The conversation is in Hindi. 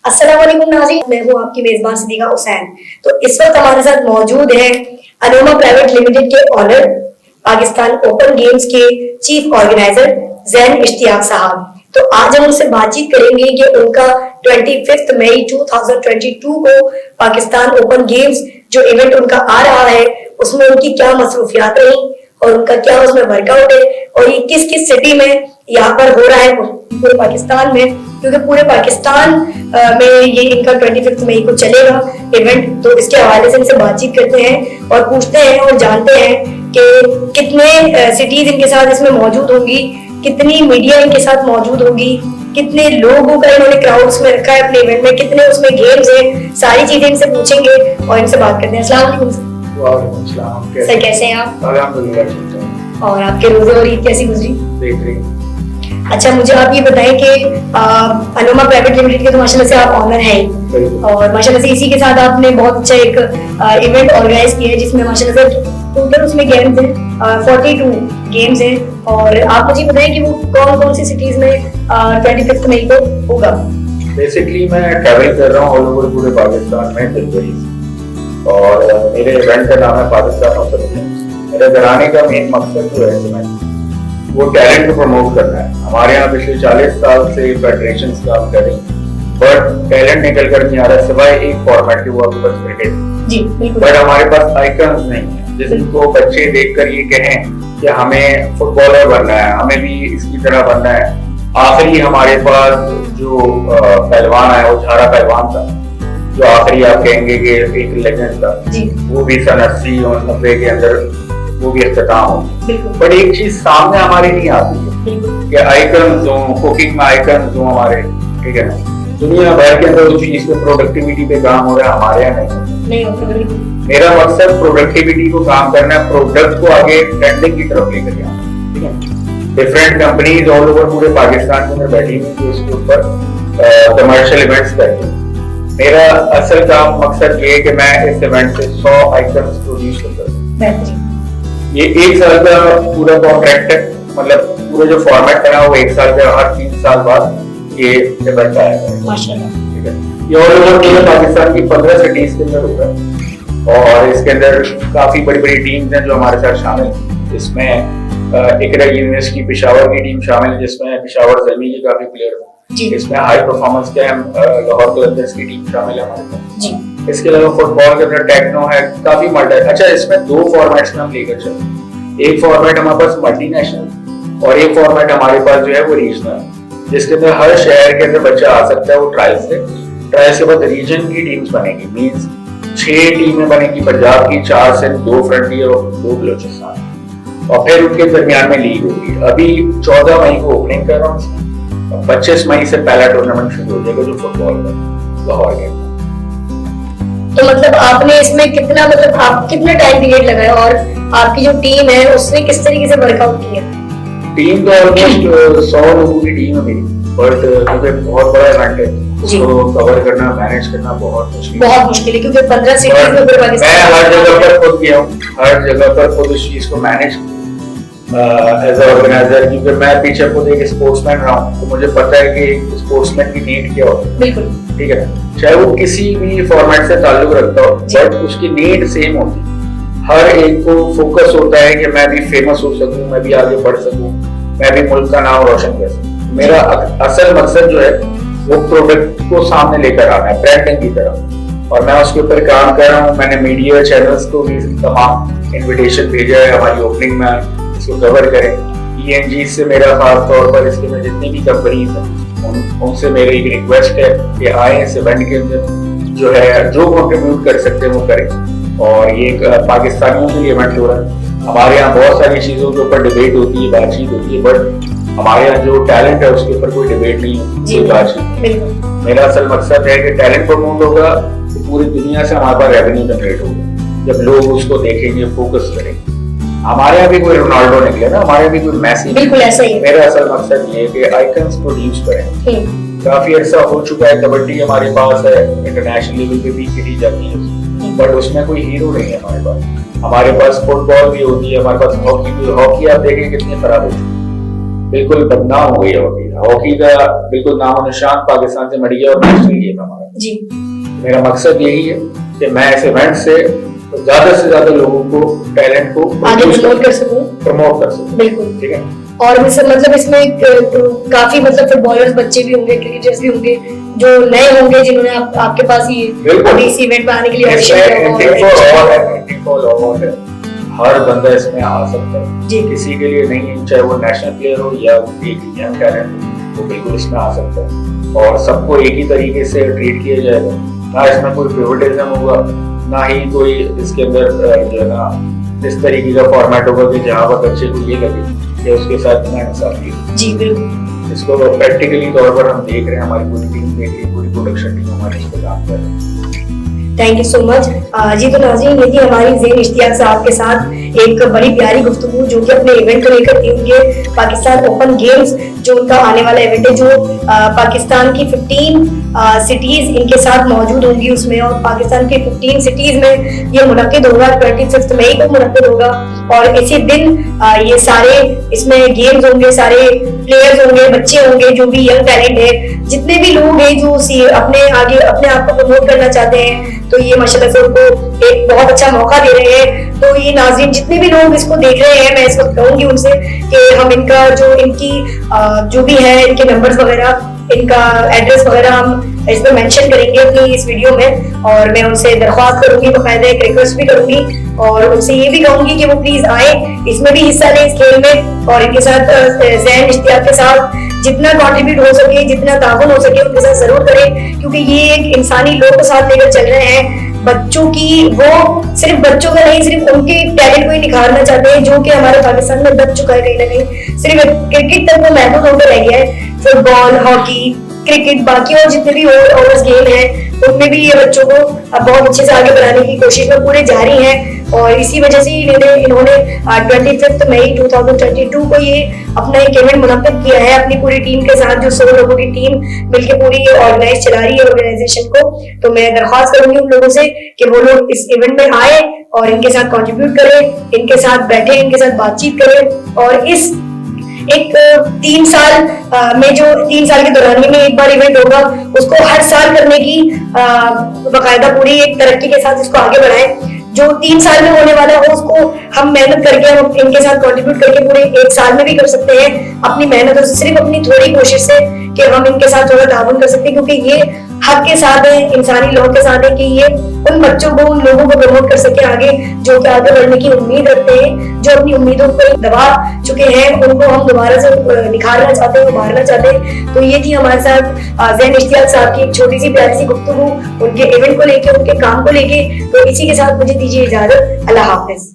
अस्सलामुअलैकुम नाज़रीन, मैं हूँ आपकी मेजबान सिद्दीका हुसैन। तो इस वक्त हमारे साथ मौजूद है अनोमा प्राइवेट लिमिटेड के ऑनर, पाकिस्तान ओपन गेम्स के चीफ ऑर्गेनाइजर जैन इश्तियाक साहब। तो आज हम उनसे बातचीत करेंगे कि उनका 25 मई 2022 को पाकिस्तान ओपन गेम्स जो इवेंट उनका आ रहा है उसमें उनकी क्या मसरूफियात रही और उनका क्या उसमें वर्कआउट है और ये किस किस सिटी में यहाँ पर हो रहा है पूरे पाकिस्तान में, क्योंकि पूरे पाकिस्तान में ये इनका 25 मई को चलेगा इवेंट। तो इसके हवाले से इनसे बातचीत करते हैं और पूछते हैं और जानते हैं कि कितने सिटीज इनके साथ इसमें मौजूद होंगी, कितनी मीडिया इनके साथ मौजूद होगी, कितने लोगों का इन्होंने क्राउड्स में रखा है अपने इवेंट में, कितने उसमें गेम्स हैं, सारी चीजें इनसे पूछेंगे और इनसे बात करते हैं। अस्सलाम वालेकुम सर, कैसे हैं आप? और आपके रोजे और ईद कैसी गुजरी? अच्छा, मुझे आप ये बताएं कि अनोमा प्राइवेट लिमिटेड के तो माशाल्लाह से आप ऑनर हैं और माशाल्लाह से इसी के साथ आपने बहुत अच्छा एक इवेंट ऑर्गेनाइज किया है जिसमें माशाल्लाह से टोटल उसमें गेम्स हैं 42 गेम्स हैं। और आप मुझे बताएं कि वो कौन कौन सी सिटीज में 25 मई को होगा? बेसिकली मैं ट्रैवल कर रहा हूँ ऑल ओवर पूरे पाकिस्तान में डिलीवरी, और मेरे इवेंट का नाम है पाकिस्तान ओपन गेम्स। मेरे घराने का मेन मकसद जो है वो टैलेंट को प्रमोट करना है। हमारे यहाँ पिछले 40 साल से फेडरेशन काम कर रही है, बट टैलेंट निकल कर नहीं आ रहा सिवाय एक फॉर्मेट के, वो आपके पास क्रिकेट। बट हमारे पास आइकन्स नहीं है जिनको बच्चे देखकर ये कहें कि हमें फुटबॉलर बनना है, हमें भी इसकी तरह बनना है। आखिरी हमारे पास जो पहलवान है वो झारा पहलवान था, जो आखिरी आप कहेंगे कि एक लेजेंड था, वो भी सन 80 और 90 के अंदर वो भी अख्ताम हो। बट एक चीज सामने हमारी नहीं आती है कि आइकन्स हो, कुकिंग में आइकन्स हो हमारे, ठीक है ना। दुनिया भर के अंदर उस चीज पे प्रोडक्टिविटी पे काम हो रहा है, हमारे यहाँ नहीं। मेरा मकसद प्रोडक्टिविटी को काम करना है, प्रोडक्ट को आगे ट्रेंडिंग की तरफ लेकर जाना, ठीक है। डिफरेंट कंपनीज ऑल ओवर पूरे पाकिस्तान के अंदर बैठी हुई जो इसके ऊपर कमर्शियल इवेंट्स करती है। मेरा असल काम मकसद ये है कि मैं इस इवेंट से 100 आइटम्स प्रोड्यूस कर। ये 1 साल का पूरा कॉन्ट्रैक्ट है, मतलब पूरा जो फॉर्मेट बना वो 1 साल का, हर 3 साल बाद ये इवेंट आएगा माशाल्लाह, ठीक है। ये ऑल ओवर पूरे पाकिस्तान की 15 सिटीज के अंदर होगा और इसके अंदर काफी बड़ी बड़ी टीम्स हैं जो हमारे साथ शामिल हैं। इसमें इकरा यूनिवर्सिटी पेशावर की टीम शामिल है जिसमें पेशावर ज़ल्मी के काफी प्लेयर हैं। इसमें high performance camp Lahore Qalandars की टीम शामिल है हमारे साथ। इसके अलावा फुटबॉल के अंदर टेक्नो है, काफी मल्टी। अच्छा, इसमें 2 फॉर्मेट्स में हम लेकर चलते। एक फॉर्मेट हमारे पास मल्टीनेशनल और एक फॉर्मेट हमारे पास जो है वो रीजनल, जिसके अंदर हर शहर के अंदर बच्चा आ सकता है। वो ट्रायल्स के बाद रीजन की टीम्स बनेगी, मींस 6 टीमें बनेगी पंजाब की, 4 सिंध, 2 फ्रंटियर और 2 बलोचिस्तान, और फिर उनके दरमियान में लीग होगी। अभी 14 मई को ओपनिंग कर रहा हूँ, 25 मई से पहला टूर्नामेंट शुरू हो जाएगा जो फुटबॉल का लाहौर के। तो मतलब आपने इसमें कितना, मतलब आप कितना टाइम पीरियड लगाया और आपकी जो टीम है उसने किस तरीके से वर्कआउट किया? टीम तो ऑलमोस्ट 100 लोगों की टीम है मेरी, बट क्योंकि बहुत बड़ा इवेंट है उसको कवर करना, मैनेज करना बहुत मुश्किल है, क्योंकि 15 सिटीज में पूरे पाकिस्तान मैं हर जगह पर खुद गया हूँ, हर जगह पर खुद इस चीज को मैनेज एज ए ऑर्गेनाइजर, क्योंकि मैं पीछे खुद एक स्पोर्ट्समैन रहा हूँ, तो मुझे पता है कि स्पोर्ट्समैन की नीड क्या होती है। बिल्कुल, ठीक है ना, चाहे वो किसी भी फॉर्मेट से ताल्लुक रखता हो, बट उसकी नीड सेम होती है। हर एक को फोकस होता है कि मैं भी फेमस हो सकूं, मैं भी आगे बढ़ सकूं, मैं भी मुल्क का नाम रोशन कर सकूं। मेरा असल मकसद जो है वो प्रोडक्ट को सामने लेकर आना है, ब्रांडिंग की तरफ, और मैं उसके ऊपर काम कर रहा हूँ। मैंने मीडिया चैनल्स को भी तमाम इन्विटेशन भेजा है हमारी ओपनिंग में इसको कवर करें। ENG से मेरा खास तौर पर इसके में जितनी भी कंपनीज हैं उनसे मेरी एक रिक्वेस्ट है कि आए इस इवेंट के अंदर, जो है जो कंट्रीब्यूट कर सकते हैं वो करें। और ये पाकिस्तानियों के लिए इवेंट हो रहा है। हमारे यहाँ बहुत सारी चीजों के ऊपर डिबेट होती है, बातचीत होती है, बट हमारे यहाँ जो टैलेंट है उसके ऊपर कोई डिबेट नहीं होती, कोई बातचीत। मेरा असल मकसद है कि टैलेंट प्रमोट होगा तो पूरी दुनिया से हमारे पास रेवेन्यू जनरेट होगा, जब लोग उसको देखेंगे, फोकस करेंगे। हमारे यहाँ भी कोई रोनाल्डो निकले ना, हमारे यहाँ भी कोई मैसी, बिल्कुल ऐसा ही है। मेरा असल मकसद ये है कि आइकन्स प्रोड्यूस करें। काफी अरसा हो चुका है, कबड्डी हमारे पास है, इंटरनेशनल लेवल पे भी खेली जाती है, बट उसमें कोई हीरो नहीं है हमारे पास। हमारे पास फुटबॉल भी होती है, हमारे पास हॉकी भी। हॉकी आप देखें कितनी खराब हो चुकी है, बिल्कुल बदनाम हो गई है हॉकी। हॉकी का बिल्कुल नामो निशान पाकिस्तान से मिट गया और नेशनल गेम हमारा जी। मेरा मकसद यही है कि मैं इस इवेंट से ज्यादा लोगों को, टैलेंट को आगे प्रमोट कर सकूं। बिल्कुल ठीक है। और मतलब इसमें काफी मतलब फुटबॉलर्स बच्चे भी होंगे, क्रिकेटर्स भी होंगे जो नए होंगे, जिन्होंने आपके पास ही अभी इस इवेंट में आने के लिए ऑडिशन किया। हर बंदा इसमें आ सकता है जी, किसी के लिए नहीं है, चाहे वो नेशनल प्लेयर हो या एक यंग टैलेंट हो, वो बिल्कुल इसमें आ सकता है। और सबको एक ही तरीके से ट्रीट किया जाएगा, ना इसमें कोई फेवरेटिज्म होगा, ना ही कोई इसके अंदर जो है ना इस तरीके का फॉर्मेट होगा कि जहाँ पर बच्चे को ये लगे कि उसके साथ इतना इंसाफी जी। बिल्कुल इसको प्रैक्टिकली तौर पर हम देख रहे हैं, हमारी पूरी टीम देख रही है, पूरी प्रोडक्शन टीम हमारी इस पर काम कर रही है। थैंक यू सो मच जी। तो नाज़रीन, ये थी हमारी ज़ेन इश्तियाक साहब के साथ एक बड़ी प्यारी गुफ्तगू जो कि अपने इवेंट को लेकर थी, उनके पाकिस्तान ओपन गेम्स जो उनका आने वाला इवेंट है, जो पाकिस्तान की 15 सिटीज इनके साथ मौजूद होंगी उसमें, और पाकिस्तान की 15 सिटीज में ये मुनक्किद होगा, 25 मई को मुनक्किद होगा। और इसी दिन ये सारे इसमें गेम्स होंगे, सारे प्लेयर्स होंगे, बच्चे होंगे, जो भी यंग टैलेंट है, जितने भी लोग हैं जो अपने आगे अपने आप को प्रमोट करना चाहते हैं, तो ये माशाल्लाह से उनको एक बहुत अच्छा मौका दे रहे हैं। तो ये नाज़रीन जितने भी लोग इसको देख रहे हैं, मैं इस वक्त कहूंगी उनसे कि हम इनका जो इनकी जो भी है, इनके नंबर्स वगैरह, इनका एड्रेस वगैरह हम इस पर मेंशन करेंगे अपनी इस वीडियो में, और मैं उनसे दरख्वास्त करूंगी, बाकायदा एक रिक्वेस्ट भी करूंगी, और उनसे ये भी कहूंगी कि वो प्लीज आए, इसमें भी हिस्सा लें इस खेल में, और इनके साथ ज़ेन इश्तियाक के साथ जितना कंट्रीब्यूट हो सके, जितना ताउन हो सके उनके साथ जरूर करें, क्योंकि ये एक इंसानी लोग को साथ लेकर चल रहे हैं। बच्चों की, वो सिर्फ बच्चों का नहीं, सिर्फ उनके टैलेंट को ही निखारना चाहते हैं जो कि हमारे पाकिस्तान में दब चुका है कहीं ना कहीं। सिर्फ क्रिकेट तक वो महदूद होकर रह गया है, फुटबॉल, हॉकी, क्रिकेट, बाकी और जितने भी ओवर्स गेम है उनमें भी ये बच्चों को बहुत अच्छे से आगे बढ़ाने की कोशिश में पूरे जारी हैं। और इसी वजह से इन्होंने 25 मई 2022 को ये अपना एक इवेंट मुनक्किद किया है अपनी पूरी टीम के साथ, जो 100 लोगों की टीम मिलकर पूरी ये ऑर्गेनाइज चला रही है ऑर्गेनाइजेशन को। तो मैं दरख्वास्त करूंगी उन लोगों से कि वो लोग इस इवेंट में आए और इनके साथ कंट्रीब्यूट करें, इनके साथ बैठे, इनके साथ बातचीत करें, और इस एक 3 साल में, जो 3 साल के दौरान में एक बार इवेंट होगा, उसको हर साल करने की बाकायदा पूरी एक तरक्की के साथ इसको आगे बढ़ाएं। जो 3 साल में होने वाला हो उसको हम मेहनत करके, हम इनके साथ कंट्रीब्यूट करके पूरे 1 साल में भी कर सकते हैं अपनी मेहनत, सिर्फ अपनी थोड़ी कोशिश से कि हम इनके साथ थोड़ा ताउन कर सकते हैं, क्योंकि ये हक के साथ है, इंसानी लोग के साथ है कि ये उन बच्चों को, उन लोगों को प्रमोट कर सके आगे, जो कि आगे बढ़ने की उम्मीद रखते हैं, जो अपनी उम्मीदों को दबा चुके हैं, उनको हम दोबारा से निखारना चाहते हैं, उभारना चाहते हैं। तो ये थी हमारे साथ ज़ेन इश्तियाक साहब की एक छोटी सी प्यारी सी गुफ्तगू उनके इवेंट को लेके, उनके काम को लेके। तो इसी के साथ मुझे दीजिए इजाजत, अल्लाह हाफिज।